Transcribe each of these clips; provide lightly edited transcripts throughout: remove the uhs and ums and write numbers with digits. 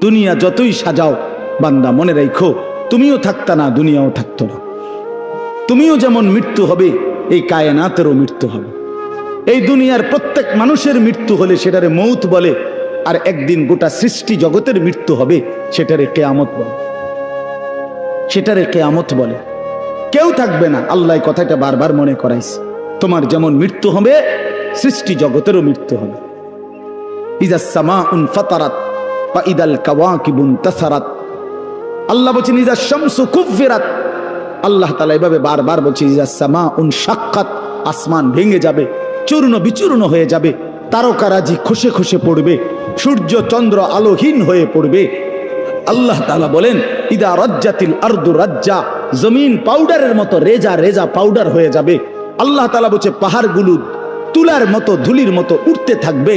দুনিয়া যতই সাজাও বান্দা মনে রাখো তুমিও থাকতা না, দুনিয়াও থাকতো না। তুমিও যেমন মৃত্যু হবে, এই কায়নাতেরও মৃত্যু হবে। এই দুনিয়ার প্রত্যেক মানুষের মৃত্যু হলে সেটারে মৌত বলে, আর একদিন গোটা সৃষ্টি জগতের মৃত্যু হবে সেটারে কিয়ামত বলে। সেটারে কিয়ামত বলে। কেউ থাকবে না। আল্লাহ কথাটা বারবার মনে করাইছে, তোমার যেমন মৃত্যু হবে সৃষ্টি জগতেরও মৃত্যু হবে। ইজাস সামাউন ফাতারাত ওয়া ইদাল কাওয়াকিবুন তাসারাত। আল্লাহ বলেছেন ইজাস শামসু কুফিরাত। আল্লাহ তাআলা এভাবে বারবার বলছে ইজাস সামাউন শাক্কাত, আসমান ভেঙে যাবে, চূর্ণ বিচূর্ণ হয়ে যাবে, তারকারাজি খসে খসে পড়বে, সূর্য চন্দ্র আলোহীন হয়ে পড়বে। আল্লাহ তাআলা বলেন ইদা রাজ্জাতিল আরদু রাজ্জা, জমিন পাউডারের মতো রেজা রেজা পাউডার হয়ে যাবে। আল্লাহ তাআলা বলছে পাহাড়গুলো তুলার মতো ধুলির মতো উঠতে থাকবে।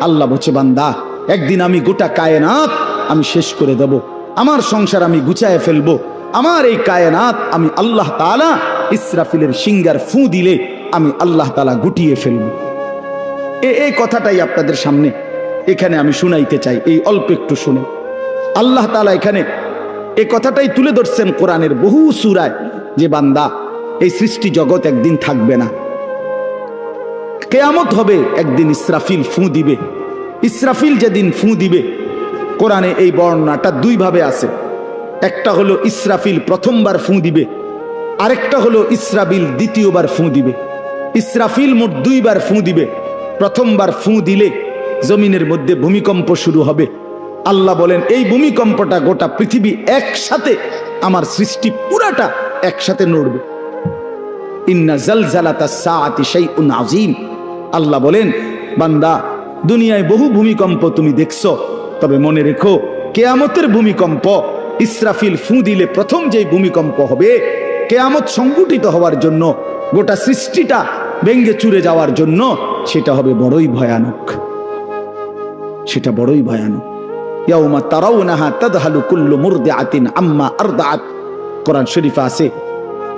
আল্লাহ বলছে বান্দা একদিন আমি গোটা কায়নাত আমি শেষ করে দেব, আমার সংসার আমি গুছায় ফেলবো, আমার এই কায়নাত আমি আল্লাহ তাআলা ইসরাফিলের সিঙ্গার ফু দিলে আমি আল্লাহ তাআলা গুটিয়ে ফেলবো। এই কথাটাই আপনাদের সামনে এখানে আমি শুনাইতে চাই, এই অল্প একটু শুনে। আল্লাহ তাআলা এখানে এই কথাটাই তুলে ধরছেন কোরআনের বহু সূরায়, যে বান্দা এই সৃষ্টি জগৎ একদিন থাকবে না, কিয়ামত হবে, একদিন ইসরাফিল ফু দিবে। ইসরাফিল যেদিন ফু দিবে, কোরআনে এই বর্ণনাটা দুই ভাবে আছে। একটা হলো ইসরাফিল প্রথমবার ফু দিবে, আরেকটা হলো ইসরাফিল দ্বিতীয়বার ফু দিবে। ইসরাফিল মোট দুইবার ফু দিবে। প্রথমবার ফু দিলে জমিনের মধ্যে ভূমিকম্প শুরু হবে। আল্লাহ বলেন এই ভূমিকম্পটা গোটা পৃথিবী একসাথে, আমার সৃষ্টি পুরাটা একসাথে নড়বে। ইন্না জালজালাতাস সাআতি শাইউন আযীম। আল্লাহ বলেন বান্দা দুনিয়ায় বহু ভূমিকম্প তুমি দেখছো, তবে মনে রেখো কিয়ামতের ভূমিকম্প, ইসরাফিল ফু দিলে প্রথম যে ভূমিকম্প হবে, কিয়ামত সংঘটিত হওয়ার জন্য, গোটা সৃষ্টিটা ভেঙে চুরে যাওয়ার জন্য, সেটা হবে বড়ই ভয়ানক। সেটা বড়ই ভয়ানক। ইয়াউমা তারাউনাহা তাদহালু কুল্লু মুরদিআতিন আম্মা আরদাআত। কোরআন শরীফে আছে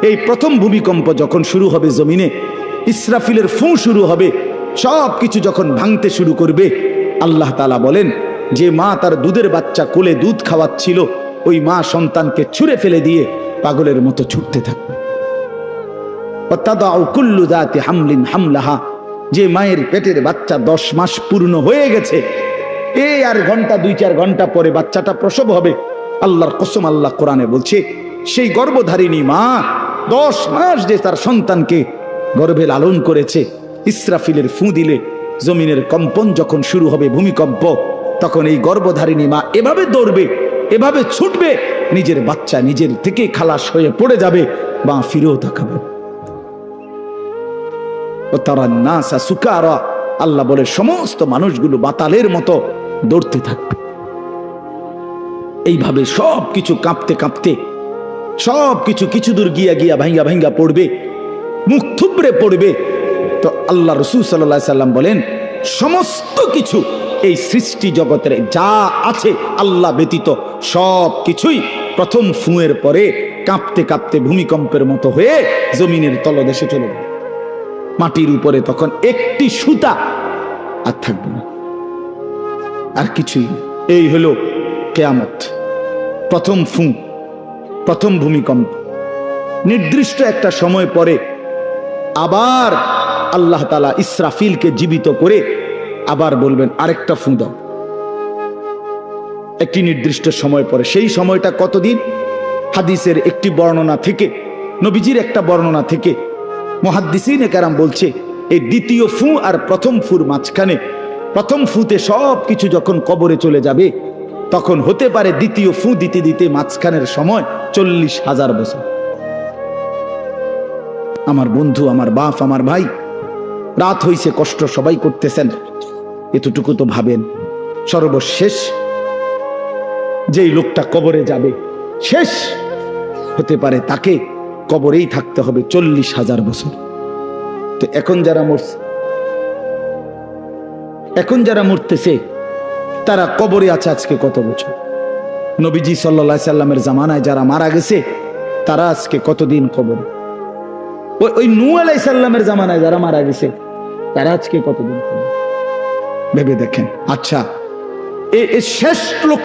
এই প্রথম ভূমিকম্প যখন শুরু হবে জমিনে, ইসরাফিলের ফু শুরু হবে, সব কিছু যখন ভাঙতে শুরু করবে, আল্লাহ তাআলা বলেন যে মা তার দুধের বাচ্চা কোলে দুধ খাওয়াচ্ছিল, ওই মা সন্তানকে ছুঁড়ে ফেলে দিয়ে পাগলের মতো ছুটতে থাকবে। ওয়াতাদাউ কুল্লু যাতি হামলিন হামলাহা, যে মায়ের পেটের বাচ্চা 10 মাস পূর্ণ হয়ে গেছে, এই আর ঘন্টা 2-4 ঘন্টা পরে বাচ্চাটা প্রসব হবে। আল্লাহর কসম, আল্লাহ কোরআনে বলছে সেই গর্ভধারিণী মা 10 মাস যে তার সন্তানকে গর্ভে লালন করেছে, ইসরাফিলের ফু দিলে জমিনের কম্পন যখন শুরু হবে, ভূমিকম্প, তখন এই গর্ভধারিণী মা এভাবে দৌড়বে, এভাবে ছুটবে, নিজের বাচ্চা নিজের থেকে খালাস হয়ে পড়ে যাবে, বা ফিরেও তাকাবে। ও তারা নাসা সুকারা, আল্লাহ বলে সমস্ত মানুষগুলো বাতালের মতো দৌড়তে থাকবে। এইভাবে সব কিছু কাঁপতে কাঁপতে সব কিছু কিছু দূর গিয়া গিয়া ভাঙ্গা ভাঙ্গা পড়বে, মুখ থুবড়ে পড়বে। তো আল্লাহ রাসূল সাল্লাল্লাহু আলাইহি সাল্লাম বলেন সমস্ত কিছু এই সৃষ্টি জগতের যা আছে আল্লাহ ব্যতীত সব কিছুই প্রথম ফুঁয়ের পরে কাঁপতে কাঁপতে ভূমিকম্পের মতো হয়ে জমিনের তলদেশে চলে যাবে। মাটির উপরে তখন একটি সুতা আর থাকবে না, আর কিছুই না। এই হলো কিয়ামত, প্রথম ফু, প্রথম ভূমিকম্প। নির্দিষ্ট একটা সময় পরে আবার আল্লাহ তাআলা ইসরাফিলকে জীবিত করে আবার বলবেন আরেকটা ফু দাও, একটি নির্দিষ্ট সময় পরে। সেই সময়টা কতদিন? হাদিসের একটি বর্ণনা থেকে, নবীজির একটা বর্ণনা থেকে মুহাদ্দিসিনে কেরাম বলছে এই দ্বিতীয় ফু আর প্রথম ফুর মাঝখানে, প্রথম ফুতে সব কিছু যখন কবরে চলে যাবে, তখন হতে পারে দ্বিতীয় ফু দিতে দিতে মাঝখানের সময় 40,000 বছর। আমার বন্ধু, আমার বাপ, আমার ভাই, রাত হইছে, কষ্ট সবাই করতেছেন, এতটুকু তো ভাবেন সর্বশেষ যেই লোকটা কবরে যাবে, শেষ হতে পারে তাকে কবরেই থাকতে হবে 40,000 বছর। তো এখন যারা মরতেছে তারা কবরে আছে আজকে কত বছর? নবীজি সাল্লাল্লাহু আলাইহি সাল্লামের জামানায় যারা মারা গেছে তারা আজকে কতদিন কবরে? ওই নূহ আলাইহিস সালামের জামানায় যারা মারা গেছে তারা আজকে কতদিন কবরে? ভেবে দেখেন। আচ্ছা, এই শেষ লোক